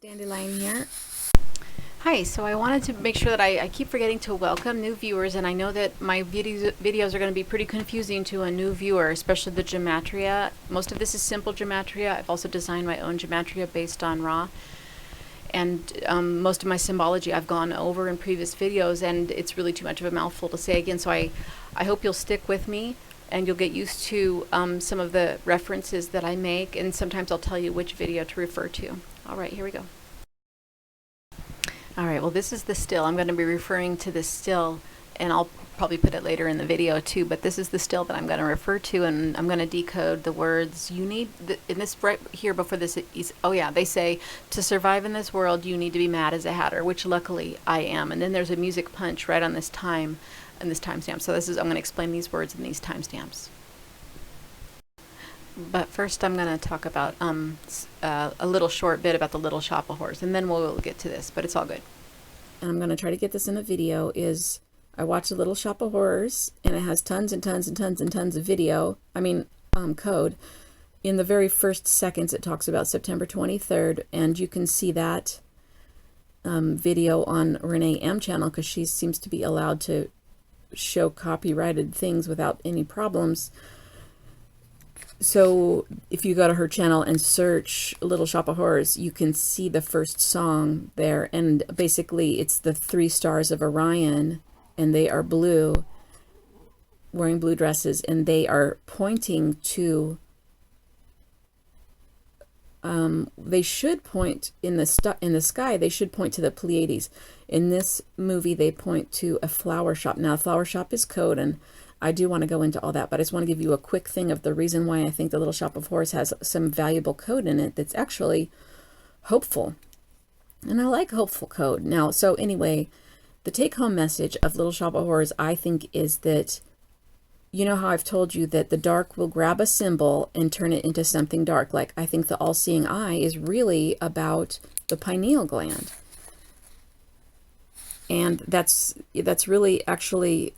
Dandelion here. Hi, so I wanted to make sure that I keep forgetting to welcome new viewers, and I know that my videos are going to be pretty confusing to a new viewer, especially the gematria. Most of this is simple gematria. I've also designed my own gematria based on raw, and most of my symbology I've gone over in previous videos, and it's really too much of a mouthful to say again, so I hope you'll stick with me and you'll get used to some of the references that I make, and sometimes I'll tell you which video to refer to. All right, here we go. All right, well, this is the still. I'm going to be referring to this still, and I'll probably put it later in the video too, but this is the still that I'm going to refer to, and I'm going to decode the words. You need, in this right here before this, oh yeah, they say, to survive in this world, you need to be mad as a hatter, which luckily I am. And then there's a music punch right on this time, and this timestamp. So this is, I'm going to explain these words in these timestamps. But first I'm going to talk about a little short bit about the Little Shop of Horrors, and then we'll get to this, but it's all good. And I'm going to try to get this in a video. I watched the Little Shop of Horrors, and it has tons and tons and tons and tons of video, code. In the very first seconds it talks about September 23rd, and you can see that video on Renee M channel, because she seems to be allowed to show copyrighted things without any problems. So if you go to her channel and search Little Shop of Horrors, you can see the first song there, and basically it's the 3 stars of Orion, and they are blue, wearing blue dresses, and they are pointing to, they should point in the sky, they should point to the Pleiades. In this movie they point to a flower shop. Now a flower shop is code, and I do want to go into all that, but I just want to give you a quick thing of the reason why I think the Little Shop of Horrors has some valuable code in it that's actually hopeful. And I like hopeful code. Now, so anyway, the take-home message of Little Shop of Horrors, I think, is that, you know how I've told you that the dark will grab a symbol and turn it into something dark. Like, I think the all-seeing eye is really about the pineal gland. And that's really actually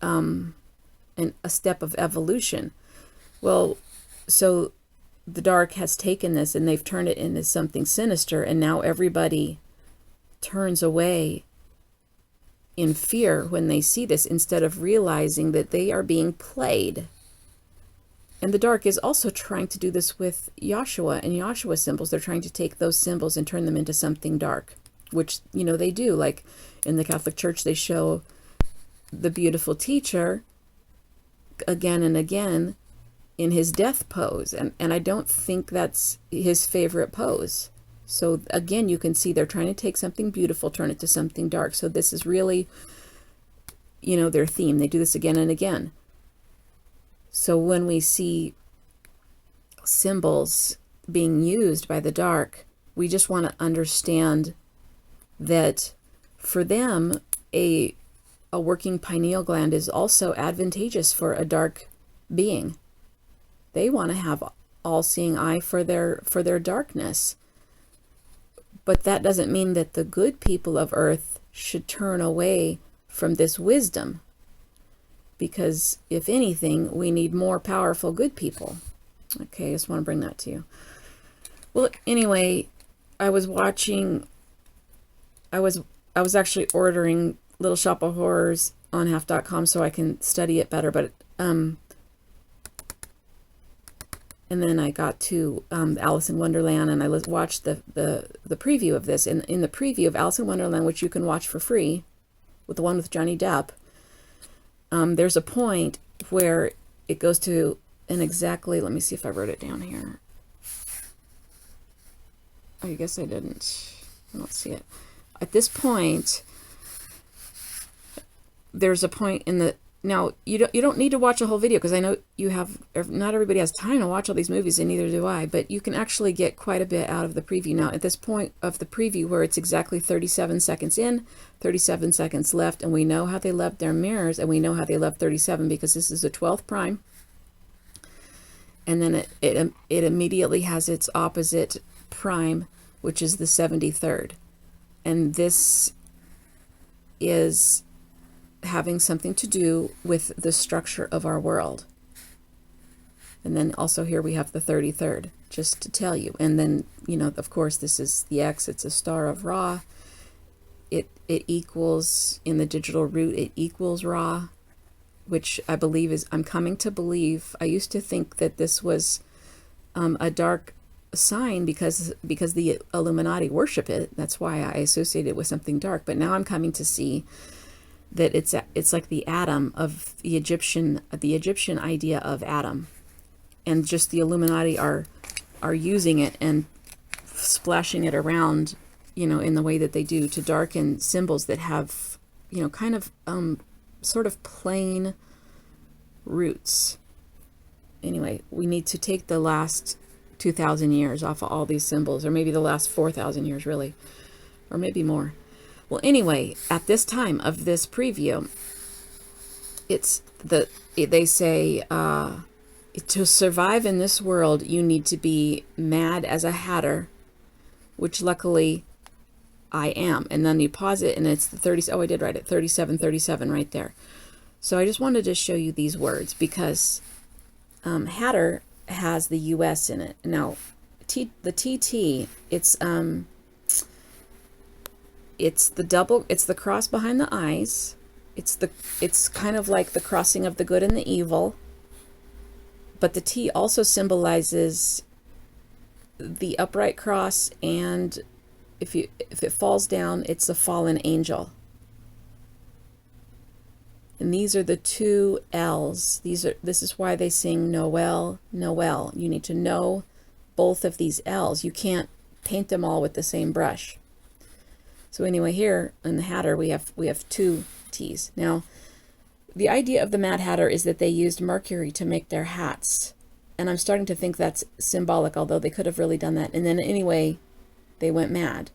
a step of evolution. Well, so the dark has taken this and they've turned it into something sinister, and now everybody turns away in fear when they see this, instead of realizing that they are being played. And the dark is also trying to do this with Joshua and Joshua symbols. They're trying to take those symbols and turn them into something dark, which, you know, they do. Like in the Catholic Church, they show the beautiful teacher again and again in his death pose, and I don't think that's his favorite pose. So again, you can see they're trying to take something beautiful, turn it to something dark. So this is really, you know, their theme. They do this again and again. So when we see symbols being used by the dark, we just want to understand that for them, a working pineal gland is also advantageous for a dark being. They want to have all-seeing eye for their darkness. But that doesn't mean that the good people of Earth should turn away from this wisdom, because if anything, we need more powerful good people. Okay, I just want to bring that to you. Well, anyway, I was actually ordering Little Shop of Horrors on half.com so I can study it better, but and then I got to Alice in Wonderland, and I watched the preview of this. In the preview of Alice in Wonderland, which you can watch for free, with the one with Johnny Depp, there's a point where it goes to an exactly, let me see if I wrote it down here. I guess I didn't. I don't see it. At this point, there's a point in the, now you don't need to watch a whole video, because I know not everybody has time to watch all these movies, and neither do I, but you can actually get quite a bit out of the preview. Now at this point of the preview, where it's exactly 37 seconds in, 37 seconds left, and we know how they left their mirrors, and we know how they left 37, because this is the 12th prime, and then it immediately has its opposite prime, which is the 73rd, and this is having something to do with the structure of our world. And then also here we have the 33rd, just to tell you. And then, you know, of course, this is the X. It's a star of Ra. It equals, in the digital root, it equals Ra, which I believe is, I'm coming to believe, I used to think that this was a dark sign because the Illuminati worship it. That's why I associate it with something dark. But now I'm coming to see that it's like the atom of the Egyptian idea of Adam, and just the Illuminati are using it and splashing it around, you know, in the way that they do to darken symbols that have, you know, kind of sort of plain roots. Anyway, we need to take the last 2,000 years off of all these symbols, or maybe the last 4,000 years really, or maybe more. Well, anyway, at this time of this preview, they say to survive in this world, you need to be mad as a hatter, which luckily I am. And then you pause it, and it's the 30. Oh, I did write it, 3737 right there. So I just wanted to show you these words because hatter has the US in it. Now, the TT, it's the cross behind the eyes. It's kind of like the crossing of the good and the evil. But the T also symbolizes the upright cross, and if it falls down, it's a fallen angel. And these are the two L's. This is why they sing Noel, Noel. You need to know both of these L's. You can't paint them all with the same brush. So anyway, here in the Hatter, we have two T's. Now, the idea of the Mad Hatter is that they used mercury to make their hats. And I'm starting to think that's symbolic, although they could have really done that. And then anyway, they went mad.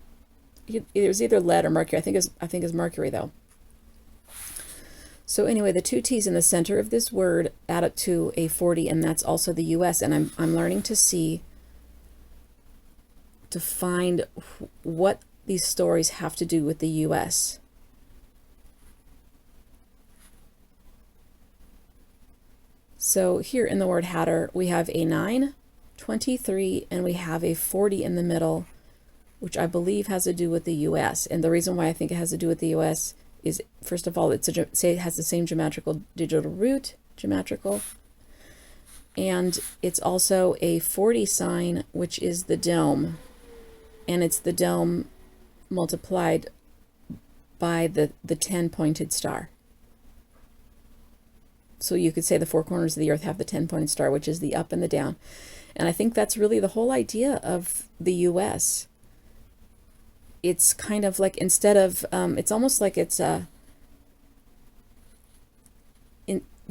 It was either lead or mercury. I think it's mercury, though. So anyway, the two T's in the center of this word add up to a 40, and that's also the US. And I'm learning to find what these stories have to do with the US. So here in the word Hatter, we have a 9, 23, and we have a 40 in the middle, which I believe has to do with the US. And the reason why I think it has to do with the US is, first of all, it has the same geometrical digital root, and it's also a 40 sign, which is the dome. And it's the dome multiplied by the 10-pointed star. So you could say the four corners of the earth have the 10-pointed star, which is the up and the down. And I think that's really the whole idea of the US. It's kind of like, instead of, it's almost like it's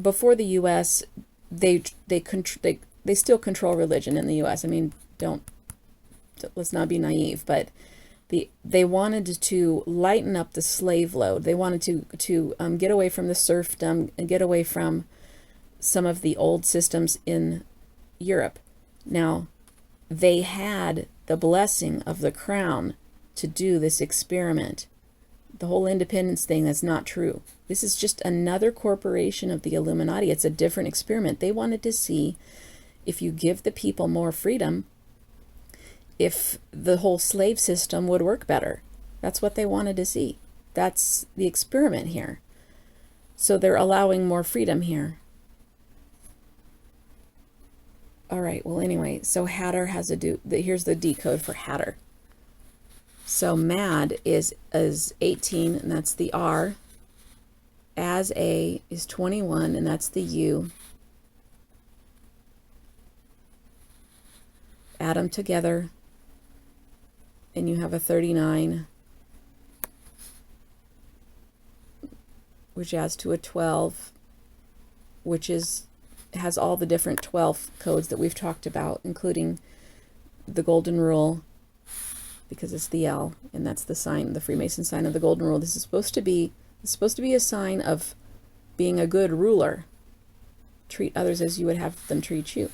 before the US, they still control religion in the US. I mean, let's not be naive, but they wanted to lighten up the slave load. They wanted to get away from the serfdom and get away from some of the old systems in Europe. Now, they had the blessing of the crown to do this experiment. The whole independence thing, that's not true. This is just another corporation of the Illuminati. It's a different experiment. They wanted to see if you give the people more freedom, if the whole slave system would work better. That's what they wanted to see. That's the experiment here. So they're allowing more freedom here. All right, well, anyway, so Hatter has to do, here's the decode for Hatter. So mad is 18, and that's the R. As a is 21, and that's the U. Add them together, and you have a 39, which adds to a 12, which has all the different 12 codes that we've talked about, including the golden rule, because it's the L, and that's the sign, the Freemason sign of the golden rule. This is supposed to be a sign of being a good ruler. Treat others as you would have them treat you.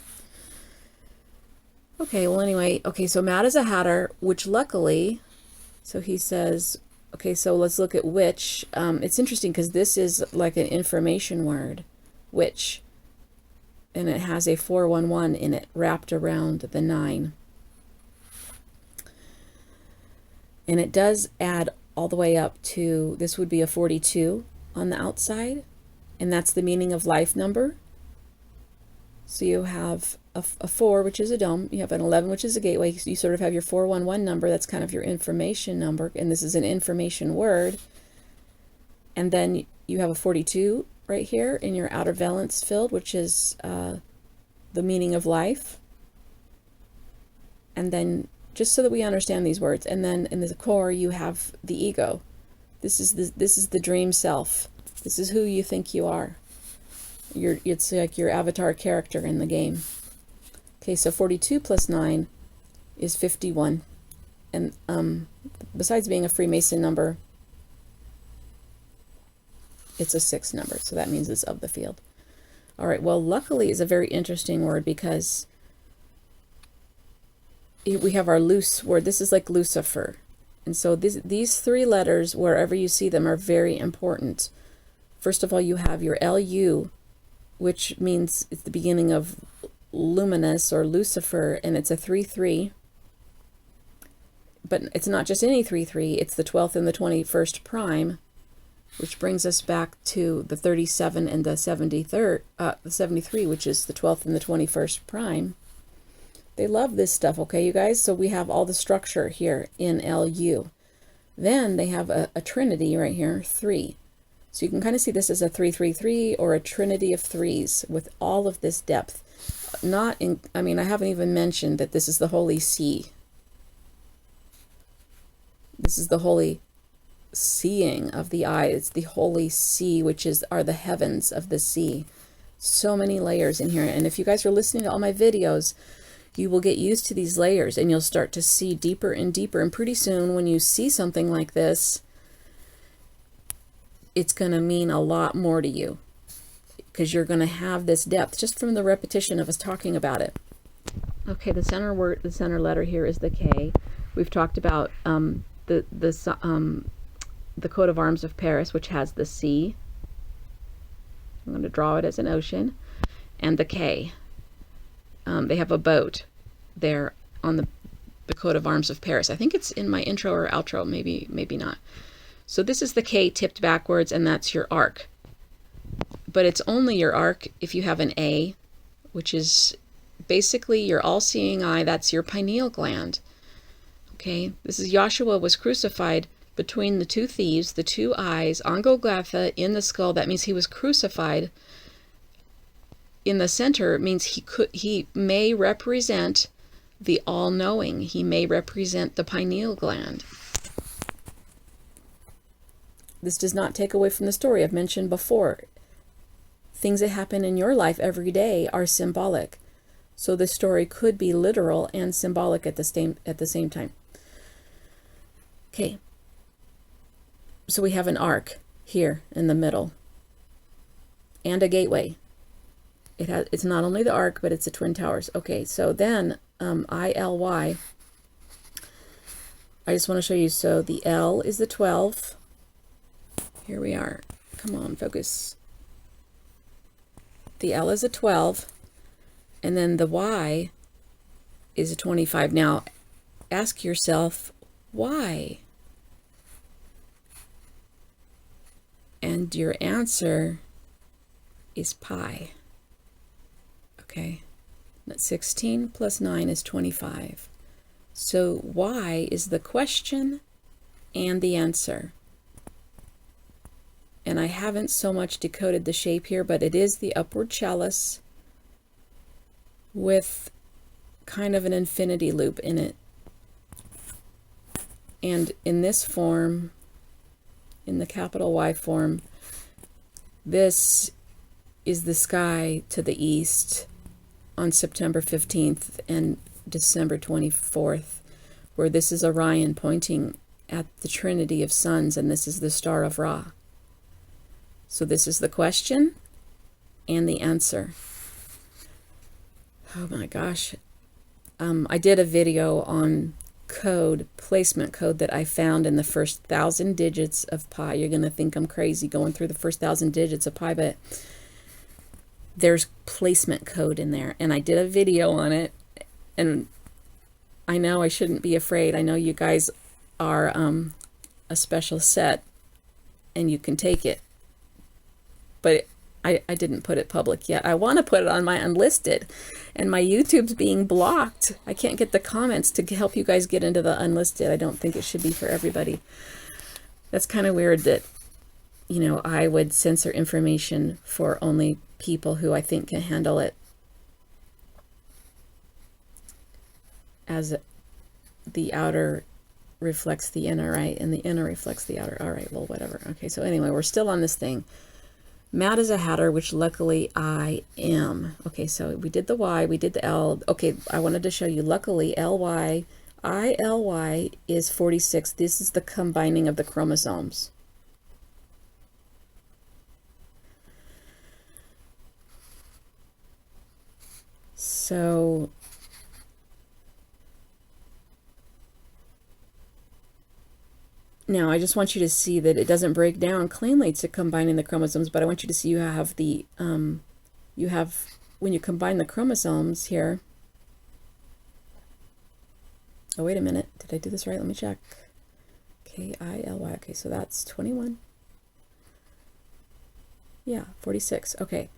Okay, well, anyway, okay, so Mad is a Hatter, which luckily, so he says, okay, so let's look at which. It's interesting because this is like an information word, which. and it has a 411 in it wrapped around the 9. And it does add all the way up to, this would be a 42 on the outside, and that's the meaning of life number. So you have a 4, which is a dome. You have an 11, which is a gateway. So you sort of have your 411 number. That's kind of your information number, and this is an information word. And then you have a 42 right here in your outer valence field, which is the meaning of life. And then, just so that we understand these words, and then in the core you have the ego. This is the dream self. This is who you think you are. It's like your avatar character in the game. Okay, so 42 plus 9 is 51. And besides being a Freemason number, it's a 6 number, so that means it's of the field. All right, well, luckily is a very interesting word because we have our loose word. This is like Lucifer. And so these 3 letters, wherever you see them, are very important. First of all, you have your LU, which means it's the beginning of luminous or Lucifer, and it's a 3-3. But it's not just any 3-3, it's the 12th and the 21st prime, which brings us back to the 37 and the 73, which is the 12th and the 21st prime. They love this stuff, okay, you guys? So we have all the structure here in LU. Then they have a trinity right here, 3. So you can kind of see this as a 3-3-3 or a trinity of 3s with all of this depth. I mean, I haven't even mentioned that this is the Holy See. This is the holy seeing of the eye. It's the Holy See, which are the heavens of the sea. So many layers in here. And if you guys are listening to all my videos, you will get used to these layers and you'll start to see deeper and deeper. And pretty soon when you see something like this, it's going to mean a lot more to you because you're going to have this depth just from the repetition of us talking about it. Okay, the center word, the center letter here is the K. We've talked about the coat of arms of Paris, which has the C. I'm going to draw it as an ocean, and the K. They have a boat there on the coat of arms of Paris. I think it's in my intro or outro, maybe not. So this is the K tipped backwards, and that's your arc. But it's only your arc if you have an A, which is basically your all-seeing eye. That's your pineal gland. Okay, this is Joshua was crucified between the 2 thieves, the 2 eyes, on Golgotha in the skull. That means he was crucified. In the center means he may represent the all-knowing. He may represent the pineal gland. This does not take away from the story I've mentioned before. Things that happen in your life every day are symbolic. So the story could be literal and symbolic at the same time. Okay. So we have an arc here in the middle and a gateway. It's not only the arc, but it's the Twin Towers. Okay, so then ILY, I just want to show you. So the L is the 12. Here we are. Come on, focus. The L is a 12, and then the Y is a 25. Now, ask yourself, why? And your answer is pi. Okay, that's 16 plus 9 is 25. So Y is the question and the answer. And I haven't so much decoded the shape here, but it is the upward chalice with kind of an infinity loop in it. And in this form, in the capital Y form, this is the sky to the east on September 15th and December 24th, where this is Orion pointing at the Trinity of suns, and this is the star of Ra. So this is the question and the answer. Oh my gosh. I did a video on placement code that I found in the first 1,000 digits of pi. You're going to think I'm crazy going through the first 1,000 digits of pi, but there's placement code in there, and I did a video on it, and I know I shouldn't be afraid. I know you guys are a special set and you can take it, but I didn't put it public yet. I want to put it on my unlisted, and my YouTube's being blocked. I can't get the comments to help you guys get into the unlisted. I don't think it should be for everybody. That's kind of weird that, you know, I would censor information for only people who I think can handle it, as the outer reflects the inner, right? And the inner reflects the outer. All right, well, whatever. Okay, so anyway, we're still on this thing. Mad as a hatter, which luckily I am. Okay, so we did the Y, we did the L. Okay, I wanted to show you, luckily, LY, ILY is 46. This is the combining of the chromosomes. So now I just want you to see that it doesn't break down cleanly to combining the chromosomes, but I want you to see you have the, when you combine the chromosomes here. Oh, wait a minute. Did I do this right? Let me check. KILY. Okay, so that's 21. Yeah, 46. Okay.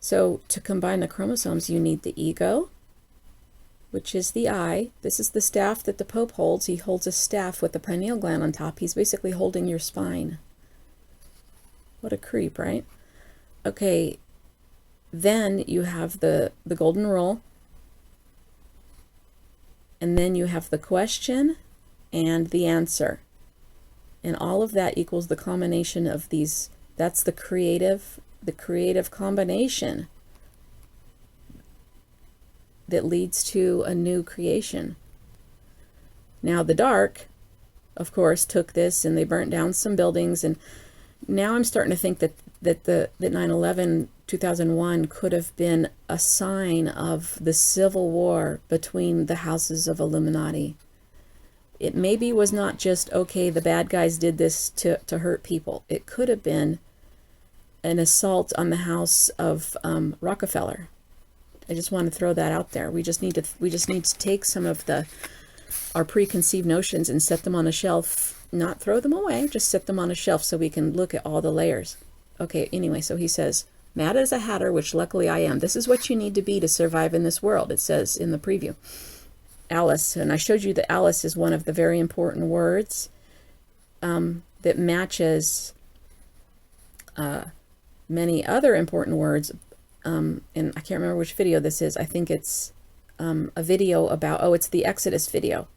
So to combine the chromosomes, you need the ego, which is the eye. This is the staff that the Pope holds. He holds a staff with a pineal gland on top. He's basically holding your spine. What a creep, right? Okay, then you have the golden rule. And then you have the question and the answer. And all of that equals the combination of these. That's the creative combination that leads to a new creation. Now the dark, of course, took this and they burnt down some buildings, and now I'm starting to think that 9/11 2001 could have been a sign of the civil war between the houses of Illuminati. It maybe was not just, okay, the bad guys did this to hurt people. It could have been an assault on the house of Rockefeller. I just want to throw that out there. We just need to take some of our preconceived notions and set them on a shelf. Not throw them away, just set them on a shelf so we can look at all the layers. Okay, anyway, so he says, mad as a hatter, which luckily I am. This is what you need to be to survive in this world, it says in the preview. Alice, and I showed you that Alice is one of the very important words that matches many other important words. And I can't remember which video this is. I think it's a video about, it's the Exodus video.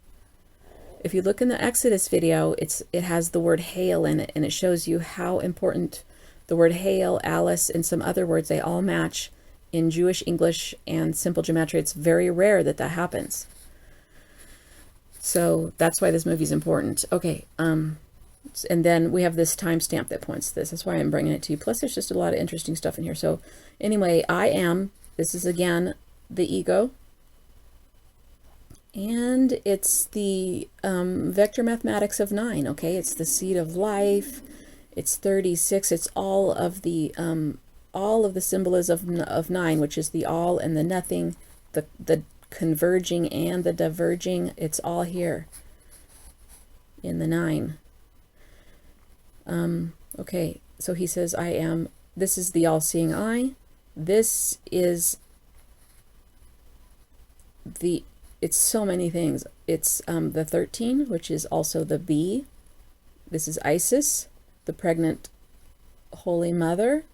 If you look in the Exodus video, it has the word hail in it, and it shows you how important the word hail, Alice, and some other words, they all match in Jewish English and simple gematria. It's very rare that happens. So that's why this movie is important. Okay, and then we have this timestamp that points to this. That's why I'm bringing it to you. Plus, there's just a lot of interesting stuff in here. So anyway, I am, this is again the ego. And it's the vector mathematics of 9, okay? It's the seed of life. It's 36. It's all of the symbolism of 9, which is the all and the nothing, the converging and the diverging. It's all here in the 9. Okay, so he says, I am, this is the all-seeing eye. This is it's so many things. It's the 13, which is also the bee. This is Isis, the pregnant Holy Mother.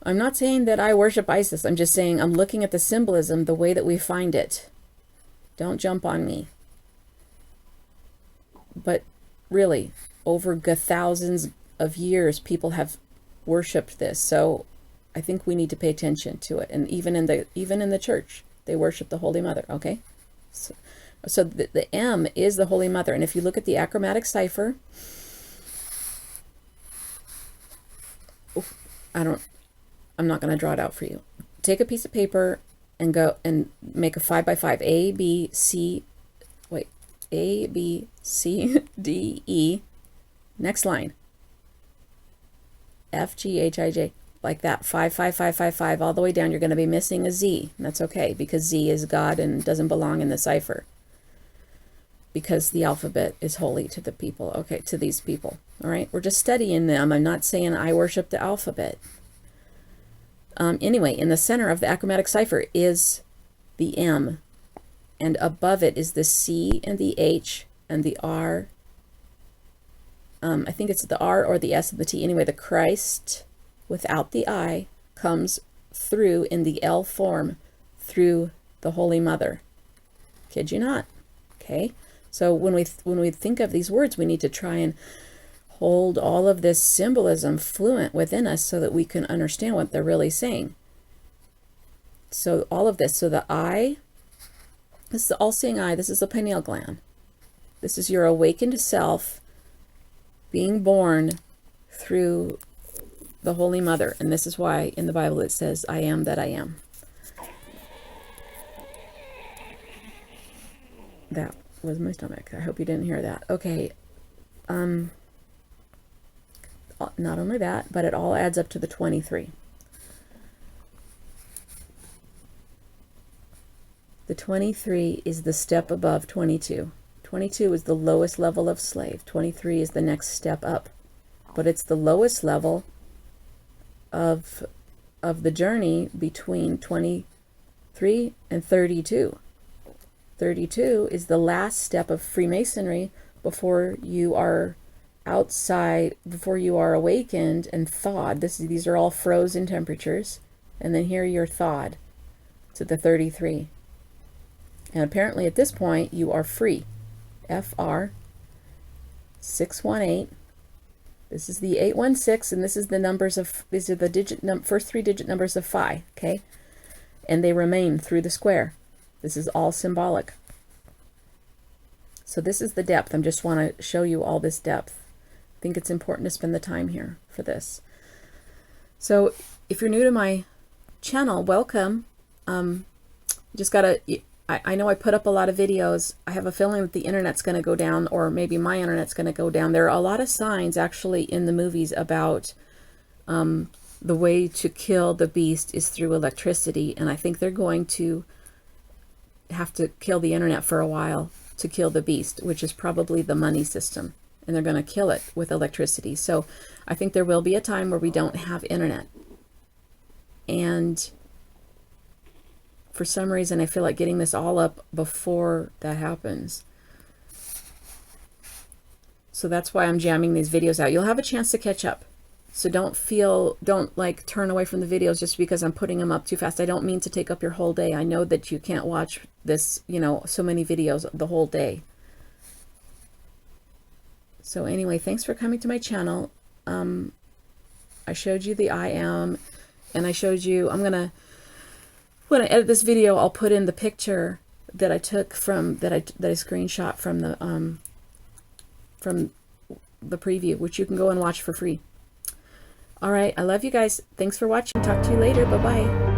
I'm not saying that I worship Isis. I'm just saying I'm looking at the symbolism the way that we find it. Don't jump on me. But really, over thousands of years, people have worshipped this. So I think we need to pay attention to it. And even in the church, they worship the Holy Mother. Okay, so the M is the Holy Mother. And if you look at the achromatic cipher, I'm not going to draw it out for you. Take a piece of paper and go and make a 5x5. A, B, C, D, E. Next line. F, G, H, I, J. like that, 5, 5, 5, 5, 5, all the way down. You're going to be missing a Z. And that's okay, because Z is God and doesn't belong in the cipher. Because the alphabet is holy to the people. Okay, to these people. All right, we're just studying them. I'm not saying I worship the alphabet. Anyway, in the center of the achromatic cipher is the M. And above it is the C and the H and the R. I think it's the R or the S and the T. Anyway, the Christ without the I comes through in the L form through the Holy Mother. Kid you not. Okay. So when we think of these words, we need to try and hold all of this symbolism fluent within us so that we can understand what they're really saying. So all of this. So the I, this is the all-seeing eye. This is the pineal gland. This is your awakened self being born through the Holy Mother. And this is why in the Bible it says, I am that I am. That was my stomach. I hope you didn't hear that. Okay. Not only that, but it all adds up to the 23. The 23 is the step above 22. 22 is the lowest level of slave. 23 is the next step up. But it's the lowest level of the journey between 23 and 32. 32 is the last step of Freemasonry before you are outside, before you are awakened and thawed. These are all frozen temperatures. And then here you're thawed to the 33. And apparently at this point you are free. FR 618. This is the 816, and this is the numbers of, these are the first 3 digit numbers of phi, okay? And they remain through the square. This is all symbolic. So this is the depth. I just want to show you all this depth. I think it's important to spend the time here for this. So if you're new to my channel, welcome. Just gotta, I know I put up a lot of videos. I have a feeling that the internet's going to go down, or maybe my internet's going to go down. There are a lot of signs actually in the movies about the way to kill the beast is through electricity, and I think they're going to have to kill the internet for a while to kill the beast, which is probably the money system, and they're going to kill it with electricity. So I think there will be a time where we don't have internet, and for some reason I feel like getting this all up before that happens. So that's why I'm jamming these videos out. You'll have a chance to catch up. So don't like turn away from the videos just because I'm putting them up too fast. I don't mean to take up your whole day. I know that you can't watch this, you know, so many videos the whole day. So anyway, thanks for coming to my channel. I showed you the I am, and I showed you, when I edit this video, I'll put in the picture that I took from, that I screenshot from the preview, which you can go and watch for free. All right, I love you guys. Thanks for watching. Talk to you later. Bye-bye.